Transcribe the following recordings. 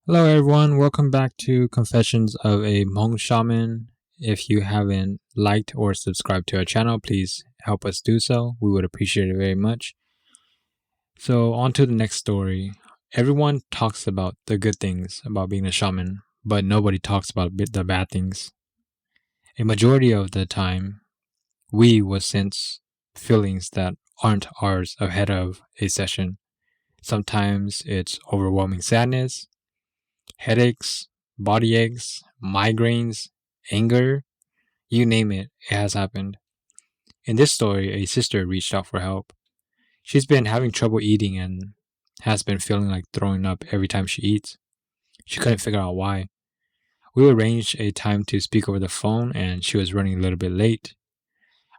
Hello, everyone. Welcome back to Confessions of a Hmong Shaman. If you haven't liked or subscribed to our channel, please help us do so. We would appreciate it very much. So, on to the next story. Everyone talks about the good things about being a shaman, but nobody talks about the bad things. A majority of the time, we will sense feelings that aren't ours ahead of a session. Sometimes it's overwhelming sadness, headaches, body aches, migraines, anger, you name it, it has happened. In this story, a sister reached out for help. She's been having trouble eating and has been feeling like throwing up every time she eats. She couldn't figure out why. We arranged a time to speak over the phone and she was running a little bit late.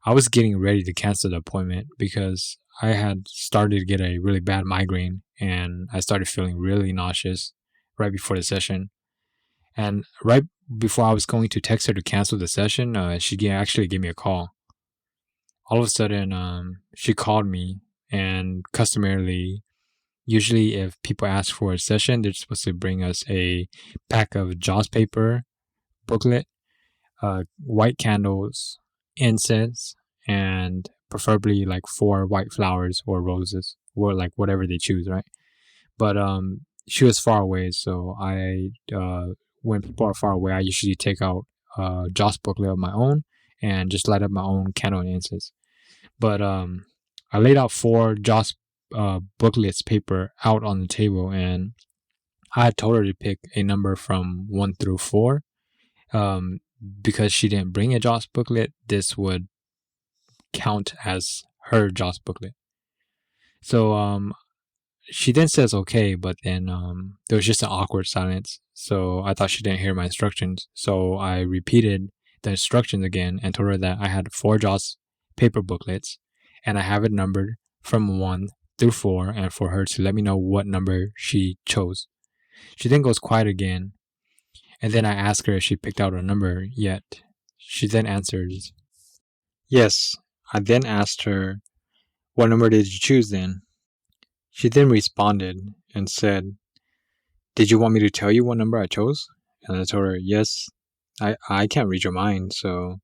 I was getting ready to cancel the appointment because I had started to get a really bad migraine and I started feeling really nauseous right before the session. And right before I was going to text her to cancel the session, she actually gave me a call. All of a sudden, she called me, and customarily, usually if people ask for a session, they're supposed to bring us a pack of Jaws paper, booklet, white candles, incense, and preferably like 4 white flowers or roses, or like whatever they choose, right? But she was far away, so when people are far away, I usually take out a Joss booklet of my own and just light up my own candle and incense. But I laid out 4 Joss booklets paper out on the table, and I had told her to pick a number from 1 through 4. Um, because she didn't bring a Joss booklet, this would count as her Joss booklet. So she then says okay, but then there was just an awkward silence. So I thought she didn't hear my instructions. So I repeated the instructions again and told her that I had 4 Jaws paper booklets and I have it numbered from 1 through 4 and for her to let me know what number she chose. She then goes quiet again and then I ask her if she picked out a number yet. She then answers, yes. I then asked her, what number did you choose then? She then responded and said, did you want me to tell you what number I chose? And I told her, yes, I can't read your mind. So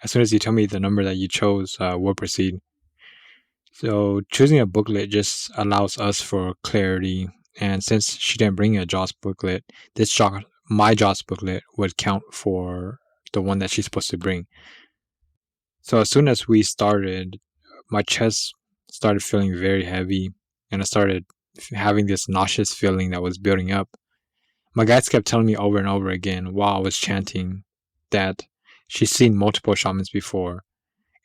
as soon as you tell me the number that you chose, we'll proceed. So choosing a booklet just allows us for clarity. And since she didn't bring a JAWS booklet, my JAWS booklet would count for the one that she's supposed to bring. So as soon as we started, my chest started feeling very heavy and I started having this nauseous feeling that was building up. My guides kept telling me over and over again while I was chanting that she's seen multiple shamans before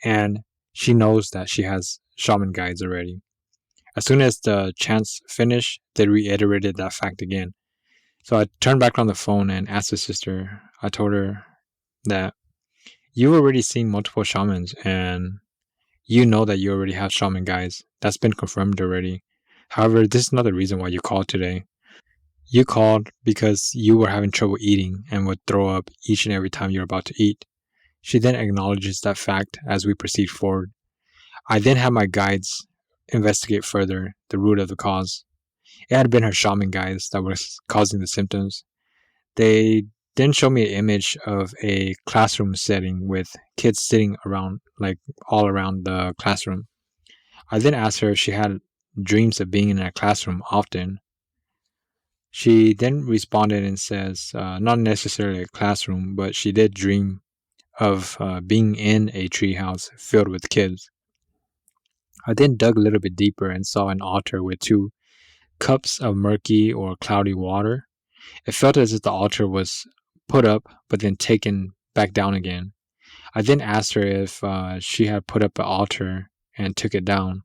and she knows that she has shaman guides already. As soon as the chants finished, they reiterated that fact again. So I turned back on the phone and asked the sister. I told her that you've already seen multiple shamans and you know that you already have shaman guides. That's been confirmed already. However, this is not the reason why you called today. You called because you were having trouble eating and would throw up each and every time you're about to eat. She then acknowledges that fact as we proceed forward. I then had my guides investigate further the root of the cause. It had been her shaman guides that was causing the symptoms. They then showed me an image of a classroom setting with kids sitting around, like all around the classroom. I then asked her if she had dreams of being in a classroom often. She then responded and says, not necessarily a classroom, but she did dream of being in a treehouse filled with kids. I then dug a little bit deeper and saw an altar with 2 cups of murky or cloudy water. It felt as if the altar was put up but then taken back down again. I then asked her if she had put up an altar and took it down.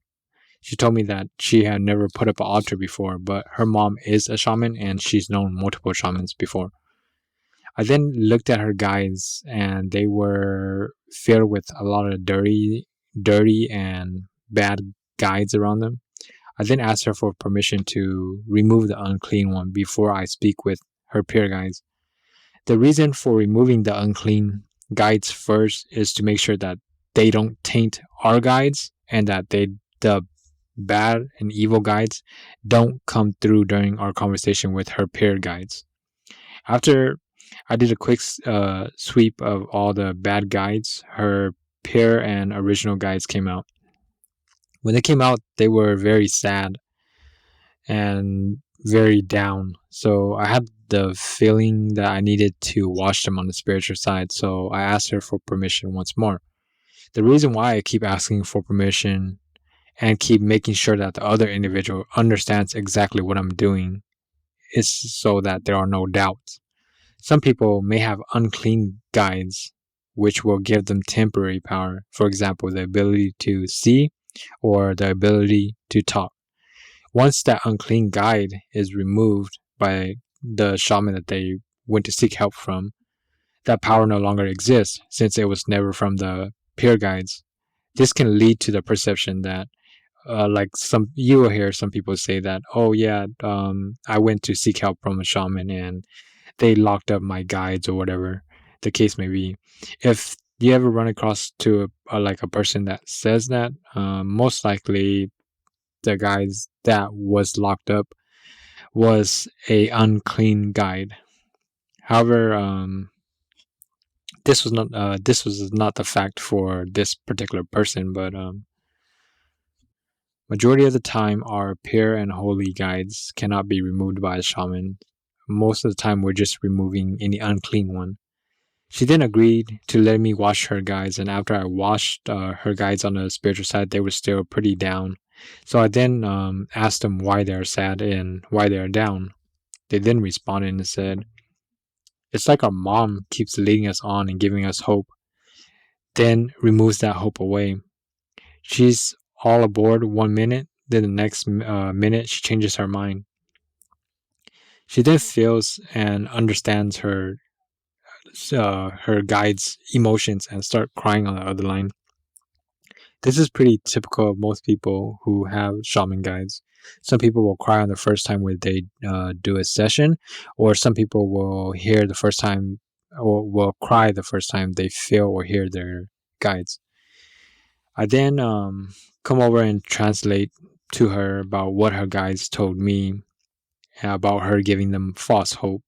She told me that she had never put up an altar before, but her mom is a shaman and she's known multiple shamans before. I then looked at her guides and they were filled with a lot of dirty and bad guides around them. I then asked her for permission to remove the unclean one before I speak with her peer guides. The reason for removing the unclean guides first is to make sure that they don't taint our guides and that the bad and evil guides don't come through during our conversation with her peer guides. After I did a quick sweep of all the bad guides, her peer and original guides came out. When they came out, they were very sad and very down. So I had the feeling that I needed to watch them on the spiritual side. So I asked her for permission once more. The reason why I keep asking for permission and keep making sure that the other individual understands exactly what I'm doing is so that there are no doubts. Some people may have unclean guides, which will give them temporary power. For example, the ability to see or the ability to talk. Once that unclean guide is removed by the shaman that they went to seek help from, that power no longer exists since it was never from the peer guides. This can lead to the perception that, like some you will hear some people say that, oh yeah, I went to seek help from a shaman and they locked up my guides or whatever the case may be. If you ever run across to like a person that says that, most likely the guides that was locked up was a unclean guide. However, this was not the fact for this particular person, but majority of the time, our pure and holy guides cannot be removed by a shaman. Most of the time, we're just removing any unclean one. She then agreed to let me wash her guides, and after I washed her guides on the spiritual side, they were still pretty down. So I then asked them why they're sad and why they're down. They then responded and said, it's like our mom keeps leading us on and giving us hope, then removes that hope away. She's all aboard 1 minute, then the next minute she changes her mind. She then feels and understands her guide's emotions and start crying on the other line. This is pretty typical of most people who have shaman guides. Some people will cry on the first time when they do a session, or some people will hear the first time or will cry the first time they feel or hear their guides. I then come over and translate to her about what her guides told me about her giving them false hope.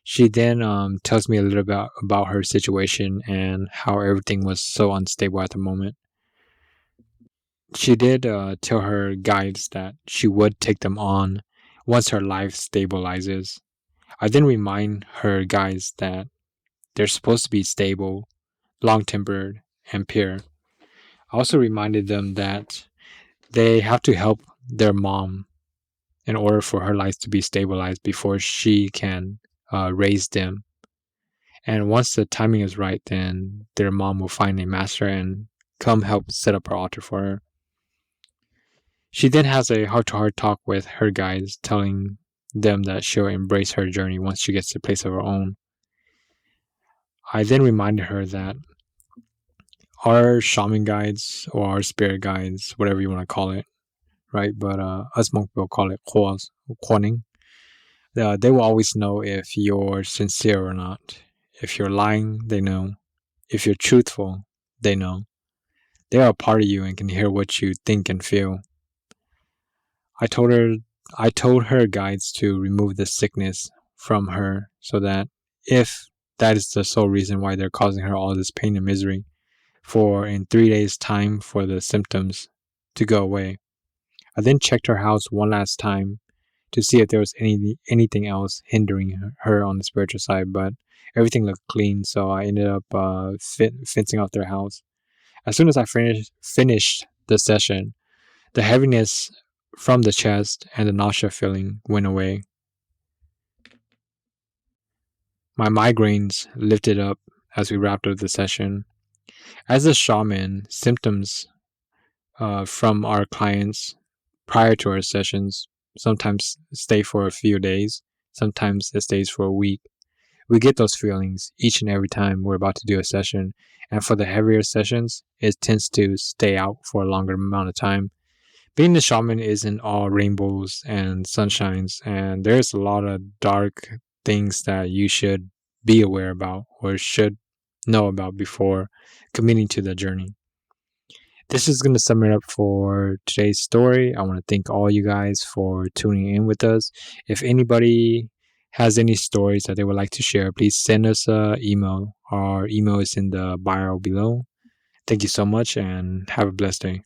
She then tells me a little bit about her situation and how everything was so unstable at the moment. She did tell her guides that she would take them on once her life stabilizes. I then remind her guides that they're supposed to be stable, long tempered, and pure. I also reminded them that they have to help their mom in order for her life to be stabilized before she can raise them. And once the timing is right, then their mom will find a master and come help set up her altar for her. She then has a heart to heart talk with her guides, telling them that she'll embrace her journey once she gets to a place of her own. I then reminded her that our shaman guides or our spirit guides, whatever you want to call it, right? But us monk people call it kwaning. They will always know if you're sincere or not. If you're lying, they know. If you're truthful, they know. They are a part of you and can hear what you think and feel. I told her I told her guides to remove the sickness from her so that if that is the sole reason why they're causing her all this pain and misery, for in 3 days' time for the symptoms to go away. I then checked her house one last time to see if there was anything else hindering her on the spiritual side, but everything looked clean, so I ended up fencing off their house. As soon as I finished the session, the heaviness from the chest and the nausea feeling went away. My migraines lifted up as we wrapped up the session. As a shaman, symptoms from our clients prior to our sessions sometimes stay for a few days, sometimes it stays for a week. We get those feelings each and every time we're about to do a session, and for the heavier sessions, it tends to stay out for a longer amount of time. Being the shaman isn't all rainbows and sunshines, and there's a lot of dark things that you should be aware about or should know about before committing to the journey. This is going to sum it up for today's story. I want to thank all you guys for tuning in with us. If anybody has any stories that they would like to share, please send us a email. Our email is in the bio below. Thank you so much and have a blessed day.